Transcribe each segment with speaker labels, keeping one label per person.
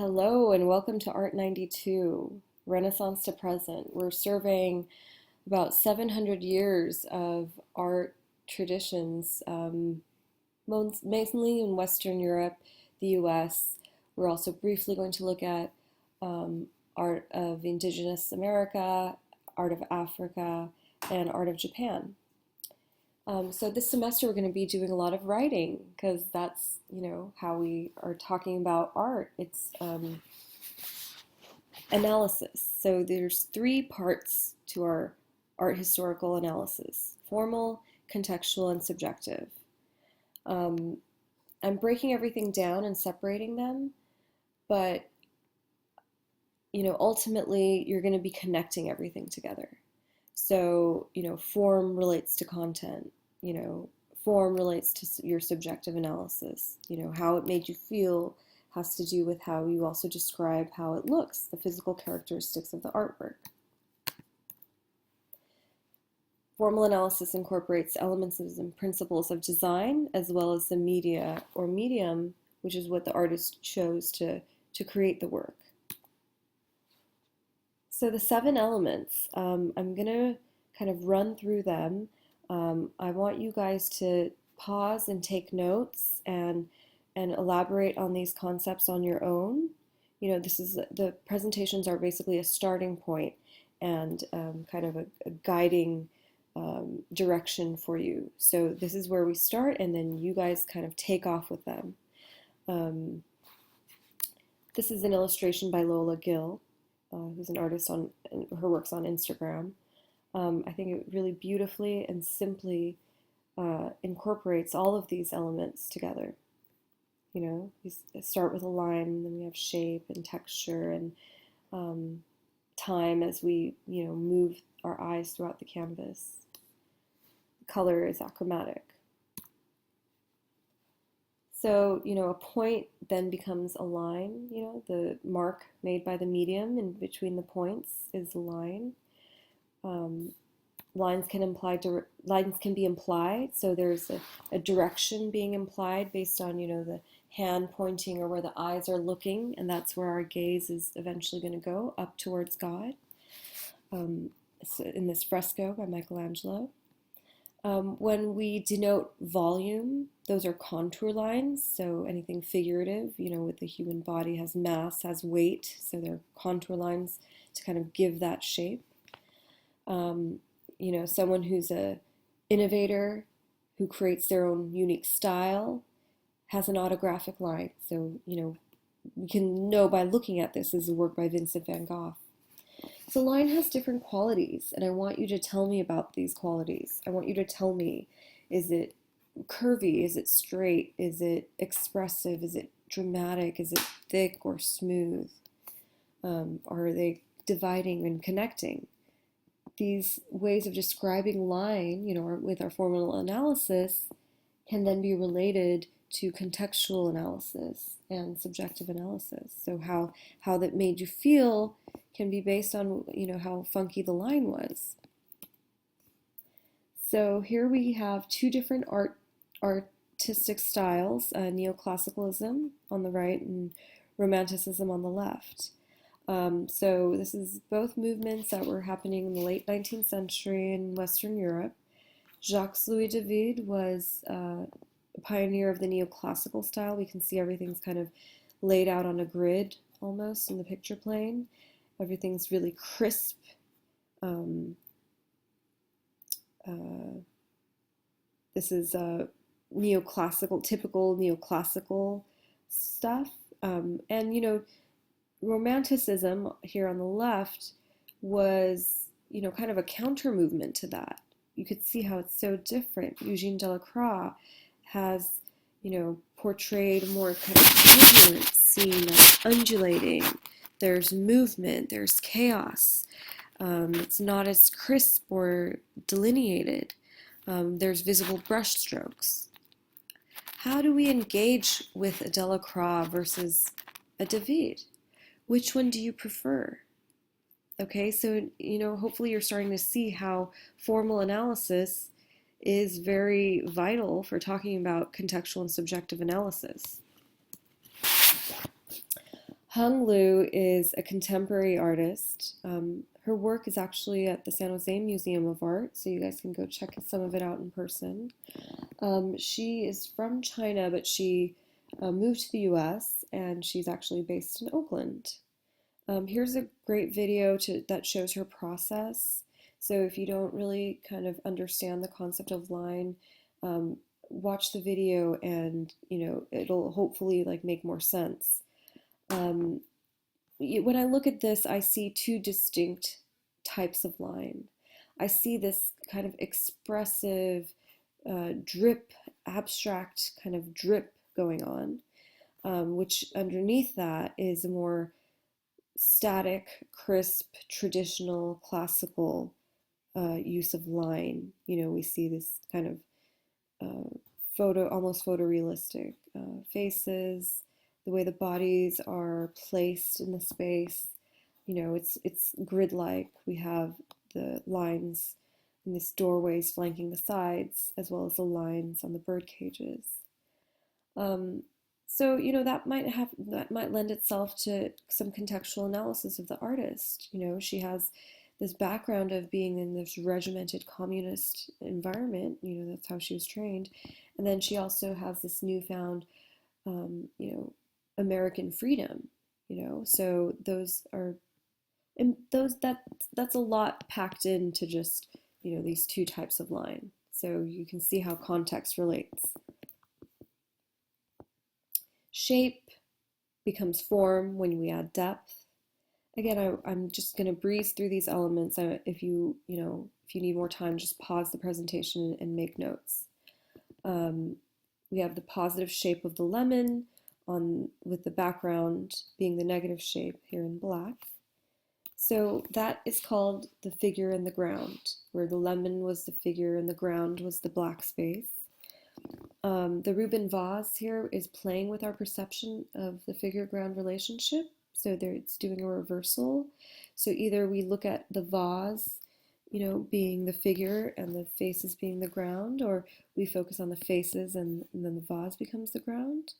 Speaker 1: Hello and welcome to Art 92, Renaissance to Present. We're surveying about 700 years of art traditions, mainly in Western Europe, the US. We're also briefly going to look at art of Indigenous America, art of Africa, and art of Japan. So this semester we're going to be doing a lot of writing because that's, how we are talking about art. It's analysis. So there's three parts to our art historical analysis: formal, contextual, and subjective. Um, I'm breaking everything down and separating them, but ultimately you're going to be connecting everything together. So, form relates to content, you know, form relates to your subjective analysis. How it made you feel has to do with how you also describe how it looks, the physical characteristics of the artwork. Formal analysis incorporates elements and principles of design as well as the media or medium, which is what the artist chose to create the work. So the seven elements, I'm going to kind of run through them. I want you guys to pause and take notes and elaborate on these concepts on your own. The presentations are basically a starting point and kind of a guiding direction for you. So this is where we start, and then you guys kind of take off with them. This is an illustration by Lola Gill, who's an artist on her works on Instagram. I think it really beautifully and simply incorporates all of these elements together. You start with a line, and then we have shape and texture and time as we, move our eyes throughout the canvas. The color is achromatic. So, a point then becomes a line. The mark made by the medium in between the points is the line. Lines can be implied, so there's a direction being implied based on, the hand pointing or where the eyes are looking, and that's where our gaze is eventually going to go, up towards God. So in this fresco by Michelangelo. When we denote volume, those are contour lines, so anything figurative, with the human body has mass, has weight, so they're contour lines to kind of give that shape. Someone who's a innovator, who creates their own unique style, has an autographic line. So, we can know by looking at this as a work by Vincent van Gogh. So line has different qualities, and I want you to tell me about these qualities. I want you to tell me, is it curvy? Is it straight? Is it expressive? Is it dramatic? Is it thick or smooth? Are they dividing and connecting? These ways of describing line, with our formal analysis, can then be related to contextual analysis and subjective analysis. So how that made you feel can be based on, how funky the line was. So here we have two different artistic styles, neoclassicalism on the right and romanticism on the left. So this is both movements that were happening in the late 19th century in Western Europe. Jacques-Louis David was a pioneer of the neoclassical style. We can see everything's kind of laid out on a grid almost in the picture plane. Everything's really crisp. This is typical neoclassical stuff. And, Romanticism here on the left was, kind of a counter movement to that. You could see how it's so different. Eugene Delacroix has, portrayed more kind of turbulent scene that's undulating. There's movement, there's chaos. It's not as crisp or delineated. There's visible brush strokes. How do we engage with a Delacroix versus a David? Which one do you prefer? Okay, so, hopefully you're starting to see how formal analysis is very vital for talking about contextual and subjective analysis. Hung Lu is a contemporary artist. Her work is actually at the San Jose Museum of Art, so you guys can go check some of it out in person. She is from China, but she moved to the US and she's actually based in Oakland. Here's a great video that shows her process. So if you don't really kind of understand the concept of line, um, watch the video and it'll hopefully like make more sense. Um, when I look at this, I see two distinct types of line. I see this kind of expressive drip, abstract kind of drip going on, which underneath that is a more static, crisp, traditional, classical use of line. We see this kind of almost photorealistic faces, the way the bodies are placed in the space. It's grid-like. We have the lines in these doorways flanking the sides, as well as the lines on the bird cages. Um, so that might lend itself to some contextual analysis of the artist. She has this background of being in this regimented communist environment. That's how she was trained, and then she also has this newfound, um, you know, American freedom. So those are and those that's a lot packed into just these two types of line. So you can see how context relates. Shape becomes form when we add depth. Again, I'm just going to breeze through these elements. If you need more time, just pause the presentation and make notes. We have the positive shape of the lemon with the background being the negative shape here in black. So that is called the figure in the ground, where the lemon was the figure and the ground was the black space. The Rubin vase here is playing with our perception of the figure-ground relationship. So it's doing a reversal. So either we look at the vase, being the figure and the faces being the ground, or we focus on the faces and then the vase becomes the ground.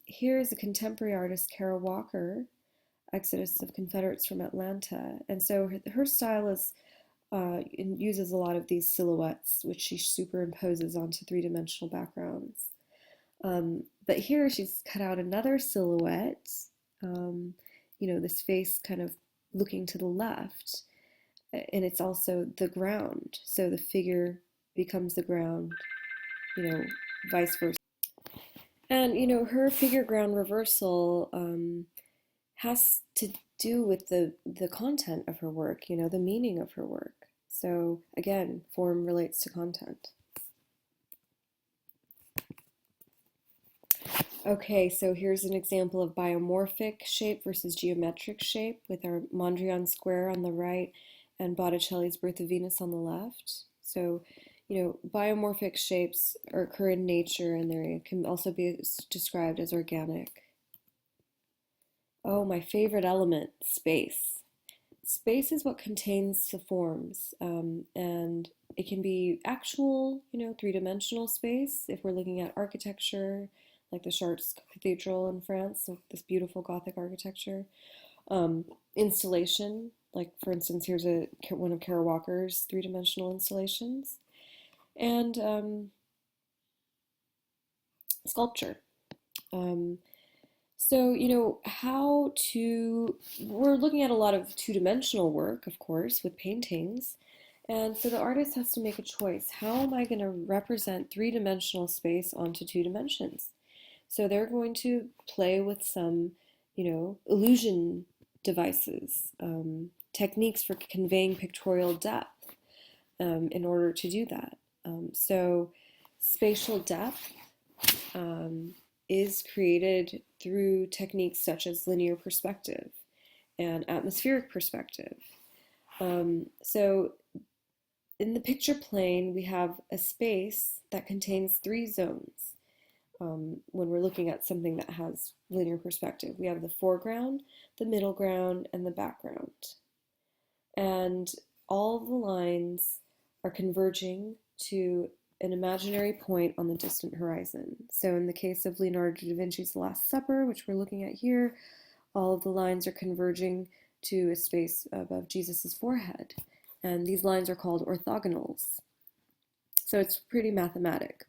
Speaker 1: Here is a contemporary artist, Kara Walker, Exodus of Confederates from Atlanta. And so her style is uses a lot of these silhouettes, which she superimposes onto three-dimensional backgrounds. But here she's cut out another silhouette, this face kind of looking to the left, and it's also the ground. So the figure becomes the ground, vice versa. And, her figure ground reversal has to do with the content of her work, the meaning of her work. So again, form relates to content. Okay, so here's an example of biomorphic shape versus geometric shape with our Mondrian square on the right and Botticelli's Birth of Venus on the left. So, biomorphic shapes occur in nature and they can also be described as organic. Oh, my favorite element, space. Space is what contains the forms, and it can be actual, three-dimensional space if we're looking at architecture, like the Chartres Cathedral in France, so this beautiful Gothic architecture. Installation, like for instance, here's one of Kara Walker's three-dimensional installations, and sculpture. So, we're looking at a lot of two-dimensional work, of course, with paintings. And so the artist has to make a choice. How am I going to represent three-dimensional space onto two dimensions? So they're going to play with some, illusion devices, techniques for conveying pictorial depth in order to do that. So spatial depth is created through techniques such as linear perspective and atmospheric perspective. So in the picture plane, we have a space that contains three zones. When we're looking at something that has linear perspective, we have the foreground, the middle ground, and the background. And all the lines are converging to an imaginary point on the distant horizon. So in the case of Leonardo da Vinci's The Last Supper, which we're looking at here, all of the lines are converging to a space above Jesus's forehead. And these lines are called orthogonals. So it's pretty mathematic.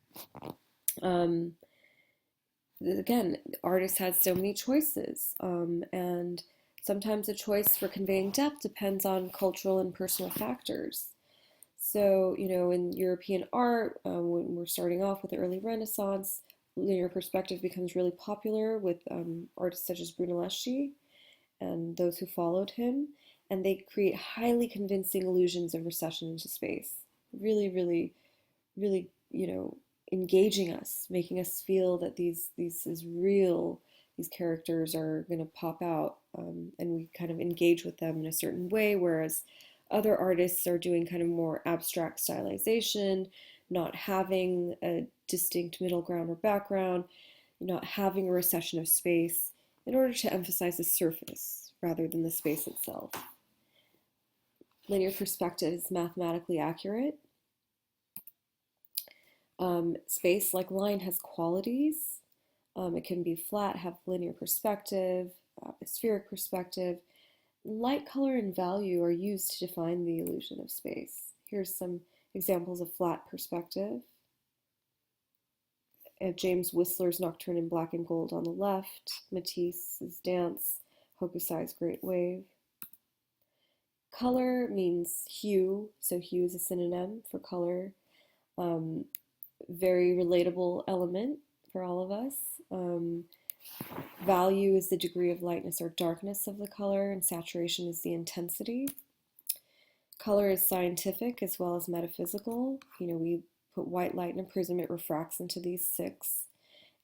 Speaker 1: Again, artists had so many choices, and sometimes a choice for conveying depth depends on cultural and personal factors. So, in European art, when we're starting off with the early Renaissance, linear perspective becomes really popular with artists such as Brunelleschi and those who followed him, and they create highly convincing illusions of recession into space. Really, really, really, engaging us, making us feel that these is real. These characters are going to pop out, and we kind of engage with them in a certain way, whereas other artists are doing kind of more abstract stylization, not having a distinct middle ground or background, not having a recession of space in order to emphasize the surface rather than the space itself. Linear perspective is mathematically accurate. Space, like line, has qualities. It can be flat, have linear perspective, spheric perspective. Light, color, and value are used to define the illusion of space. Here's some examples of flat perspective. James Whistler's Nocturne in Black and Gold on the left, Matisse's Dance, Hokusai's Great Wave. Color means hue, so hue is a synonym for color. Very relatable element for all of us. Value is the degree of lightness or darkness of the color, and saturation is the intensity. Color is scientific as well as metaphysical. We put white light in a prism, it refracts into these six.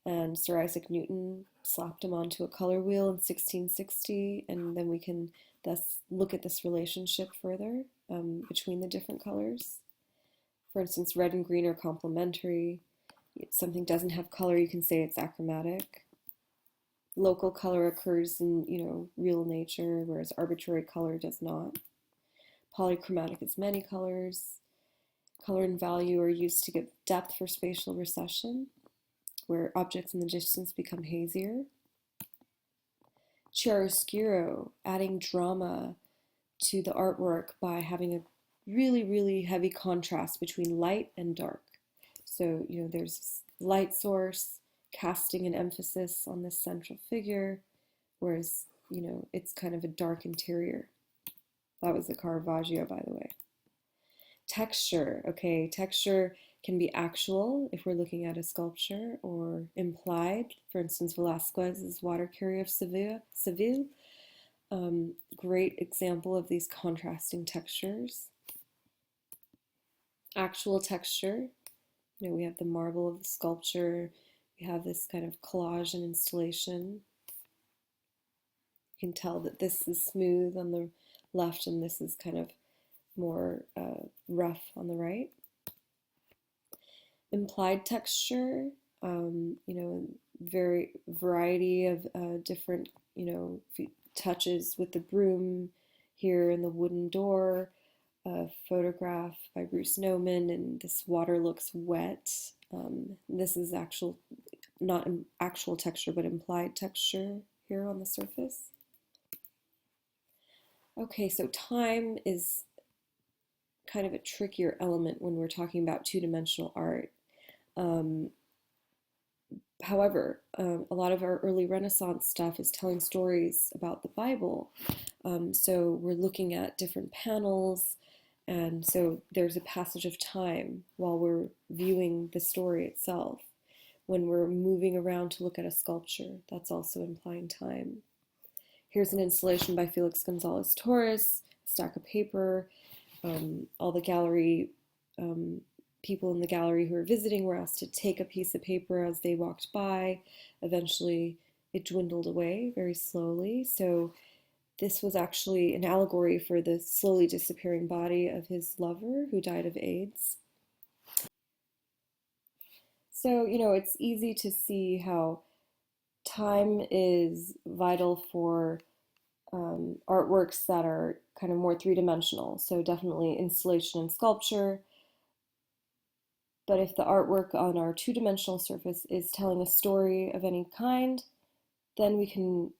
Speaker 1: And Sir Isaac Newton slapped him onto a color wheel in 1660, and then we can thus look at this relationship further between the different colors. For instance, red and green are complementary. If something doesn't have color, you can say it's achromatic. Local color occurs in, real nature, whereas arbitrary color does not. Polychromatic is many colors. Color and value are used to give depth for spatial recession, where objects in the distance become hazier. Chiaroscuro, adding drama to the artwork by having a really, really heavy contrast between light and dark. So, there's this light source casting an emphasis on this central figure, whereas, it's kind of a dark interior. That was the Caravaggio, by the way. Texture, okay, texture can be actual if we're looking at a sculpture, or implied. For instance, Velázquez's Water Carrier of Seville. Great example of these contrasting textures. Actual texture, we have the marble of the sculpture, we have this kind of collage and installation. You can tell that this is smooth on the left and this is kind of more rough on the right. Implied texture, very variety of different, touches with the broom here in the wooden door. A photograph by Bruce Nauman, and this water looks wet. This is not actual texture, but implied texture here on the surface. Okay, so time is kind of a trickier element when we're talking about two-dimensional art. However, a lot of our early Renaissance stuff is telling stories about the Bible. So we're looking at different panels, and so there's a passage of time while we're viewing the story itself. When we're moving around to look at a sculpture, that's also implying time. Here's an installation by Felix Gonzalez Torres, a stack of paper. All the gallery people in the gallery who were visiting were asked to take a piece of paper as they walked by. Eventually, it dwindled away very slowly. So this was actually an allegory for the slowly disappearing body of his lover who died of AIDS. So, it's easy to see how time is vital for artworks that are kind of more three-dimensional. So definitely installation and sculpture. But if the artwork on our two-dimensional surface is telling a story of any kind, then we can